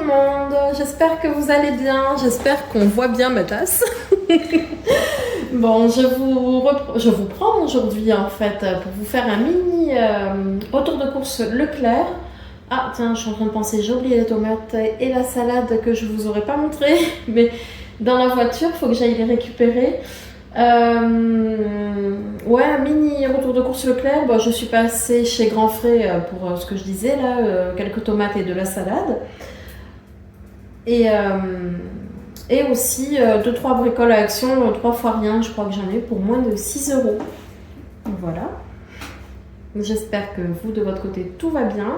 monde, j'espère que vous allez bien, j'espère qu'on voit bien ma tasse. Bon, je vous prends aujourd'hui en fait pour vous faire un mini retour de course Leclerc. Ah tiens, je suis en train de penser, j'ai oublié les tomates et la salade que je vous aurais pas montré, mais dans la voiture, il faut que j'aille les récupérer. Ouais, un mini retour de course Leclerc. Bon, je suis passée chez Grand Frais pour ce que je disais là, quelques tomates et de la salade. Et aussi 2-3 bricoles à Action, 3 fois rien, je crois que j'en ai pour moins de 6 €. Voilà. J'espère que vous, de votre côté, tout va bien.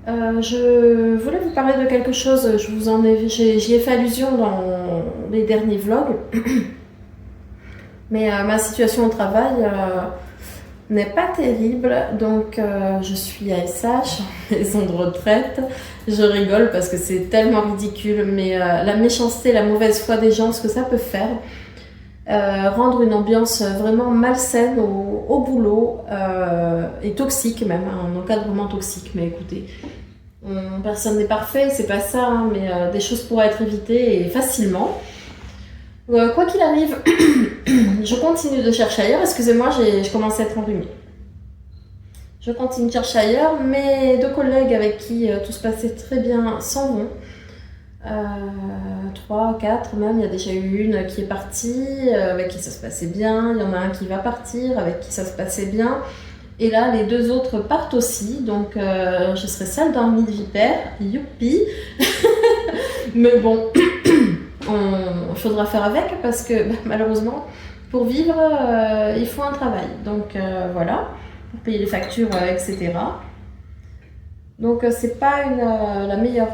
Je voulais vous parler de quelque chose, j'y ai fait allusion dans les derniers vlogs. Mais ma situation au travail n'est pas terrible, donc je suis ASH, maison de retraite. Je rigole parce que c'est tellement ridicule, mais la méchanceté, la mauvaise foi des gens, ce que ça peut faire, rendre une ambiance vraiment malsaine au boulot et toxique même, un encadrement toxique. Mais écoutez, personne n'est parfait, c'est pas ça, hein, mais des choses pourraient être évitées et facilement. Quoi qu'il arrive, je continue de chercher ailleurs. Excusez-moi, je commence à être enrhumée. Je continue de chercher ailleurs. Mes 2 collègues avec qui tout se passait très bien s'en vont. 3, 4 même. Il y a déjà eu une qui est partie, avec qui ça se passait bien. Il y en a un qui va partir, avec qui ça se passait bien. Et là, les 2 autres partent aussi. Donc, je serai seule dans le nid de vipère. Youpi. Mais bon... il faudra faire avec parce que malheureusement, pour vivre, il faut un travail. Donc voilà, pour payer les factures, etc. Donc c'est pas la meilleure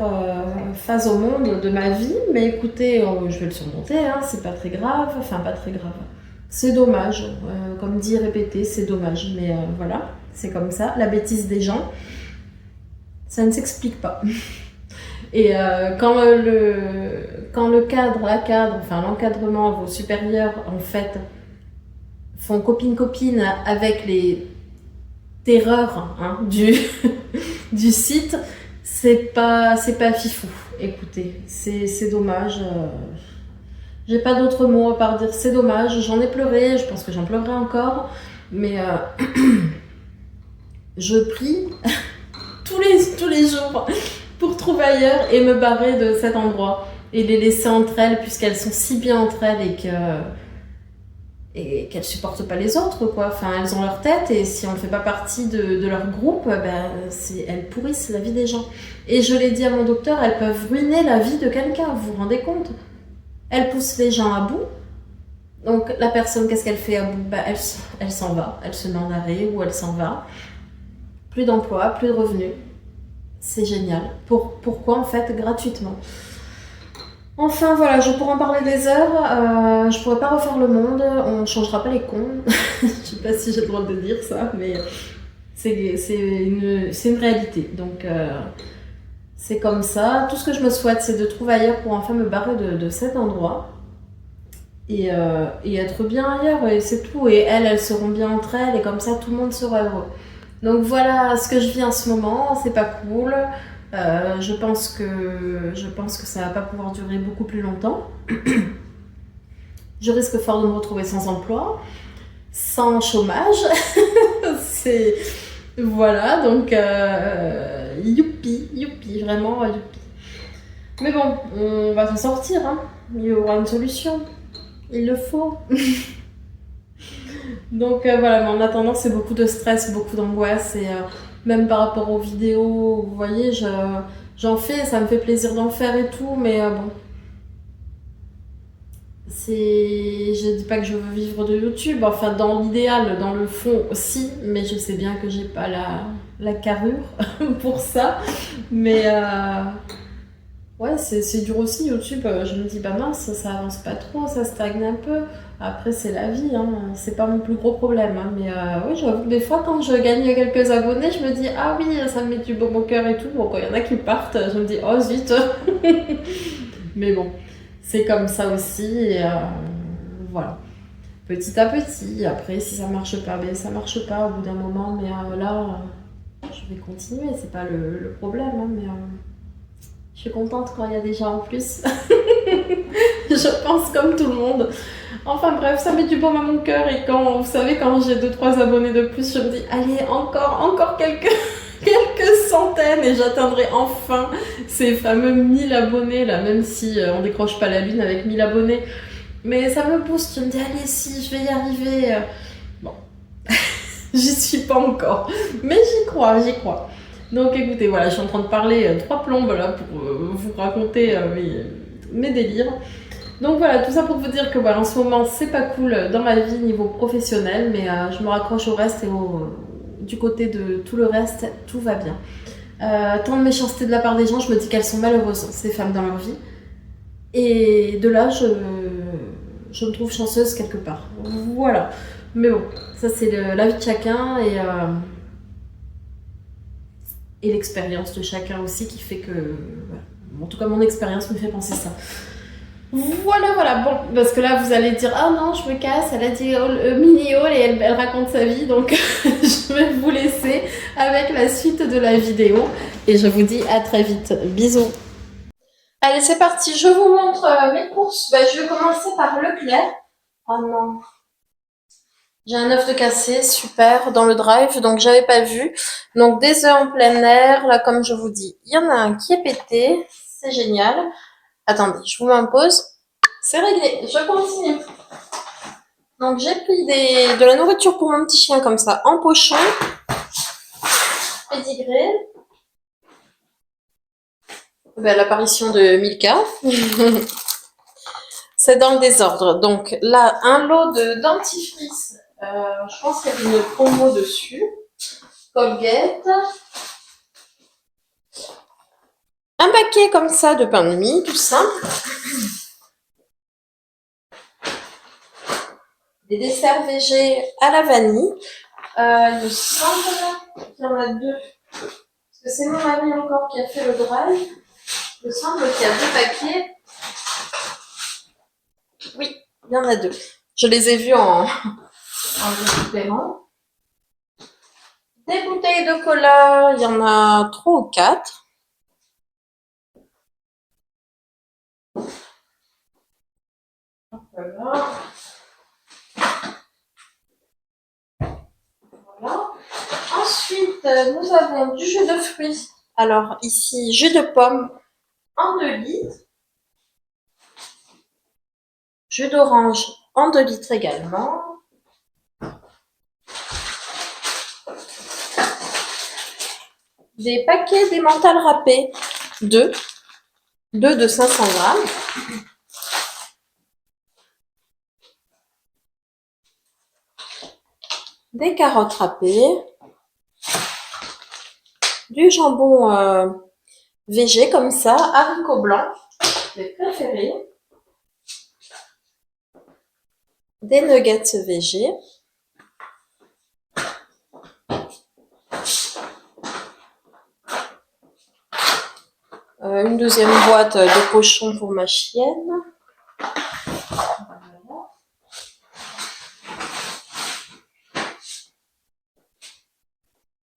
phase au monde de ma vie, mais écoutez, je vais le surmonter, hein, c'est pas très grave, enfin pas très grave. C'est dommage, comme dit répéter, c'est dommage, mais voilà, c'est comme ça, la bêtise des gens, ça ne s'explique pas. Et quand l'encadrement, vos supérieurs, en fait, font copine-copine avec les terreurs hein, du site, c'est pas fifou. Écoutez, c'est dommage. J'ai pas d'autres mots à part dire c'est dommage. J'en ai pleuré, je pense que j'en pleurerai encore, mais je prie tous les jours pour trouver ailleurs et me barrer de cet endroit et les laisser entre elles puisqu'elles sont si bien entre elles et qu'elles supportent pas les autres quoi. Enfin, elles ont leur tête et si on ne fait pas partie de leur groupe, elles pourrissent la vie des gens. Et je l'ai dit à mon docteur, elles peuvent ruiner la vie de quelqu'un, vous vous rendez compte? Elles poussent les gens à bout. Donc la personne, qu'est-ce qu'elle fait à bout? Elle s'en va, elle se met en arrêt ou elle s'en va. Plus d'emploi, plus de revenus. C'est génial. Pourquoi en fait gratuitement? Enfin voilà, je pourrais en parler des heures. Je pourrais pas refaire le monde. On changera pas les cons. Je sais pas si j'ai le droit de dire ça, mais c'est une réalité. Donc c'est comme ça. Tout ce que je me souhaite, c'est de trouver ailleurs pour enfin me barrer de cet endroit et être bien ailleurs. Et c'est tout. Et elles seront bien entre elles et comme ça tout le monde sera heureux. Donc voilà ce que je vis en ce moment, c'est pas cool. Je pense que ça va pas pouvoir durer beaucoup plus longtemps. Je risque fort de me retrouver sans emploi, sans chômage. Voilà, donc youpi, vraiment youpi. Mais bon, on va s'en sortir, hein. Il y aura une solution. Il le faut. Donc voilà, mais en attendant, c'est beaucoup de stress, beaucoup d'angoisse et même par rapport aux vidéos, vous voyez, j'en fais, ça me fait plaisir d'en faire et tout, mais bon. Je dis pas que je veux vivre de YouTube, enfin dans l'idéal, dans le fond aussi, mais je sais bien que j'ai pas la carrure pour ça. Mais ouais, c'est dur aussi YouTube, je me dis bah mince, ça avance pas trop, ça stagne un peu. Après c'est la vie, hein. C'est pas mon plus gros problème, hein. Mais oui, j'avoue que des fois quand je gagne quelques abonnés, je me dis ah oui, ça me met du baume au cœur et tout. Bon, quand il y en a qui partent, je me dis oh zut. Mais bon, c'est comme ça aussi et voilà. Petit à petit, après si ça marche pas, ben ça marche pas au bout d'un moment, mais là je vais continuer, c'est pas le problème, hein, mais je suis contente quand il y a des gens en plus. Je pense comme tout le monde. Enfin bref, ça met du baume à mon cœur et quand, vous savez, quand j'ai deux trois abonnés de plus, je me dis, allez, encore quelques, quelques centaines et j'atteindrai enfin ces fameux 1000 abonnés là, même si on décroche pas la lune avec 1000 abonnés. Mais ça me booste, je me dis, allez, si, je vais y arriver. Bon, j'y suis pas encore, mais j'y crois, j'y crois. Donc écoutez, voilà, je suis en train de parler trois plombes là pour vous raconter mes délires. Donc voilà, tout ça pour vous dire que voilà, en ce moment c'est pas cool dans ma vie niveau professionnel, mais je me raccroche au reste et du côté de tout le reste, tout va bien. Tant de méchanceté de la part des gens, je me dis qu'elles sont malheureuses, ces femmes dans leur vie. Et de là, je me trouve chanceuse quelque part. Voilà. Mais bon, ça c'est la vie de chacun et l'expérience de chacun aussi qui fait que... Voilà. En tout cas, mon expérience me fait penser ça. Voilà. Bon, parce que là, vous allez dire, ah non, je me casse, elle a dit mini haul et elle raconte sa vie, donc je vais vous laisser avec la suite de la vidéo et je vous dis à très vite. Bisous. Allez, c'est parti, je vous montre mes courses. Je vais commencer par Leclerc. Oh non. J'ai un œuf de cassé, super, dans le drive, donc j'avais pas vu. Donc des œufs en plein air, là comme je vous dis, il y en a un qui est pété, c'est génial. Attendez, je vous mets en pause. C'est réglé, je continue. Donc j'ai pris de la nourriture pour mon petit chien comme ça, en pochon, pédigré. L'apparition de Milka. C'est dans le désordre. Donc là, un lot de dentifrice. Je pense qu'il y a une promo dessus. Colgate. Un paquet comme ça de pain de mie, tout simple. Des desserts végés à la vanille. Il me semble qu'il y en a deux. Parce que c'est mon mari encore qui a fait le drive. Il me semble qu'il y a deux paquets. Oui, il y en a deux. Je les ai vus en récupérant. Des bouteilles de cola, il y en a 3 ou 4. Voilà. Voilà. Ensuite, nous avons du jus de fruits. Alors ici, jus de pomme en 2 litres. Jus d'orange en 2 litres également. Des paquets d'emmental râpé, 2 de 500 grammes. Des carottes râpées. Du jambon végé comme ça, haricots blancs, mes préférés. Des nuggets végés. Une deuxième boîte de pochons pour ma chienne. Voilà.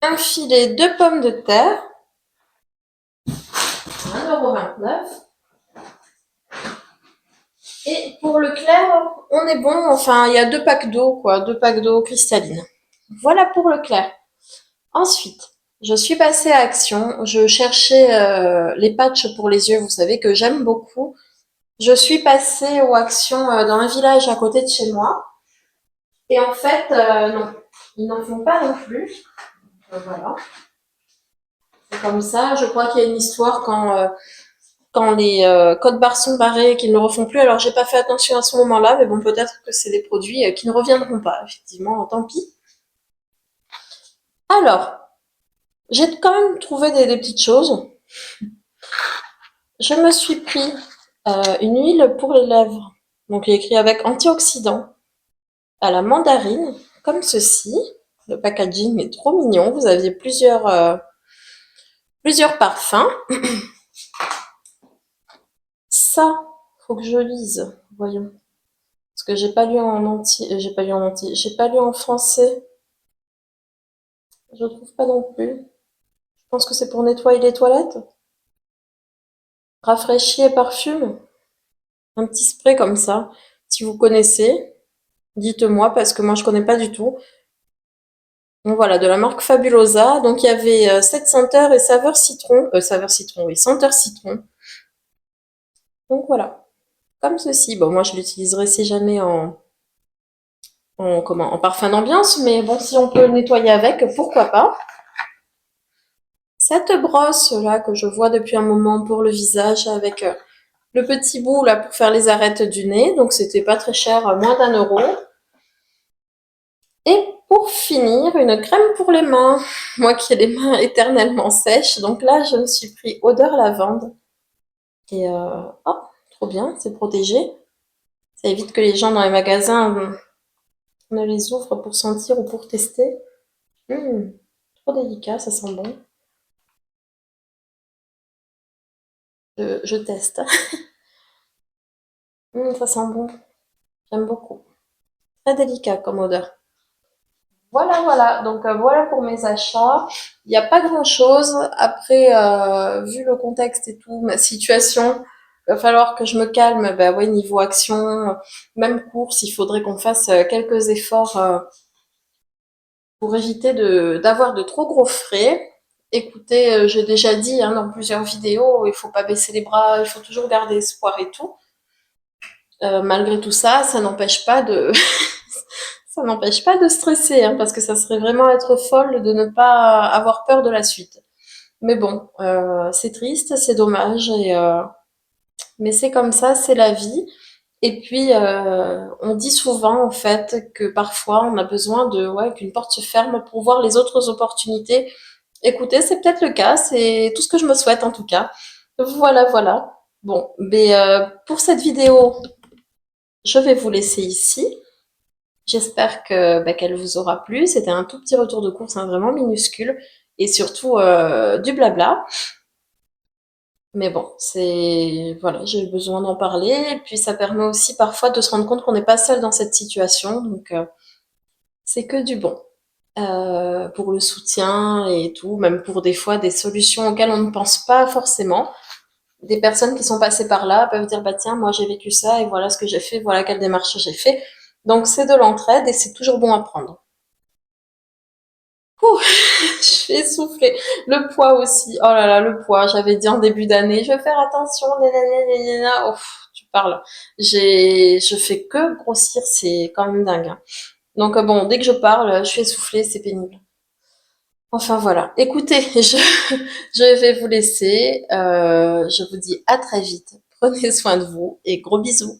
Un filet de pommes de terre. 1,29 €. Et pour le clair, on est bon. Enfin, il y a 2 packs d'eau, quoi. 2 packs d'eau cristalline. Voilà pour le clair. Ensuite, je suis passée à Action. Je cherchais les patchs pour les yeux. Vous savez que j'aime beaucoup. Je suis passée aux Actions dans un village à côté de chez moi. Et en fait, non. Ils n'en font pas non plus. Voilà. C'est comme ça. Je crois qu'il y a une histoire quand les codes barres sont barrés et qu'ils ne le refont plus. Alors, j'ai pas fait attention à ce moment-là, mais bon, peut-être que c'est des produits qui ne reviendront pas. Effectivement, tant pis. Alors, j'ai quand même trouvé des petites choses. Je me suis pris une huile pour les lèvres. Donc, il est écrit avec antioxydant à la mandarine, comme ceci. Le packaging est trop mignon. Vous aviez plusieurs parfums. Ça, faut que je lise. Voyons. Parce que j'ai pas lu en entier. J'ai pas lu en français. Je trouve pas non plus. Je pense que c'est pour nettoyer les toilettes. Rafraîchis et parfume. Un petit spray comme ça. Si vous connaissez, dites-moi parce que moi je connais pas du tout. Donc voilà, de la marque Fabulosa. Donc il y avait cette senteur et saveur citron, oui, senteur citron. Donc voilà, comme ceci. Bon, moi je l'utiliserai si jamais en parfum d'ambiance, mais bon, si on peut le nettoyer avec, pourquoi pas. Cette brosse là que je vois depuis un moment pour le visage avec le petit bout là pour faire les arêtes du nez, donc c'était pas très cher, moins d'1 euro. Et pour finir, une crème pour les mains. Moi qui ai les mains éternellement sèches, donc là je me suis pris odeur lavande. Et oh, trop bien, c'est protégé. Ça évite que les gens dans les magasins ne les ouvrent pour sentir ou pour tester. Hmm, trop délicat, ça sent bon. Je teste. Ça sent bon, j'aime beaucoup. Très délicat comme odeur. Voilà, voilà. Donc voilà pour mes achats. Il n'y a pas grand-chose. Après, vu le contexte et tout, ma situation, il va falloir que je me calme. Ben ouais, niveau action, même course, il faudrait qu'on fasse quelques efforts pour éviter d'avoir de trop gros frais. Écoutez, j'ai déjà dit hein, dans plusieurs vidéos, il faut pas baisser les bras, il faut toujours garder espoir et tout. Malgré tout ça, ça n'empêche pas de ça n'empêche pas de stresser, hein, parce que ça serait vraiment être folle de ne pas avoir peur de la suite. Mais bon, c'est triste, c'est dommage, mais c'est comme ça, c'est la vie. Et puis, on dit souvent en fait que parfois on a besoin de, ouais, qu'une porte se ferme pour voir les autres opportunités. Écoutez, c'est peut-être le cas, c'est tout ce que je me souhaite en tout cas. Voilà, voilà. Bon, mais pour cette vidéo, je vais vous laisser ici. J'espère que qu'elle vous aura plu. C'était un tout petit retour de course, hein, vraiment minuscule, et surtout du blabla. Mais bon, c'est voilà, j'ai eu besoin d'en parler. Et puis ça permet aussi parfois de se rendre compte qu'on n'est pas seul dans cette situation. Donc c'est que du bon pour le soutien et tout, même pour des fois des solutions auxquelles on ne pense pas forcément. Des personnes qui sont passées par là peuvent dire bah tiens, moi j'ai vécu ça et voilà ce que j'ai fait, voilà quelle démarche j'ai fait. Donc c'est de l'entraide et c'est toujours bon à prendre. Ouh, je vais essouffler. Le poids aussi. Oh là là, le poids. J'avais dit en début d'année, je vais faire attention. Nanana, nanana. Oh, tu parles. Je fais que grossir. C'est quand même dingue, hein. Donc bon, dès que je parle, je suis essoufflée. C'est pénible. Enfin voilà. Écoutez, je vais vous laisser. Je vous dis à très vite. Prenez soin de vous et gros bisous.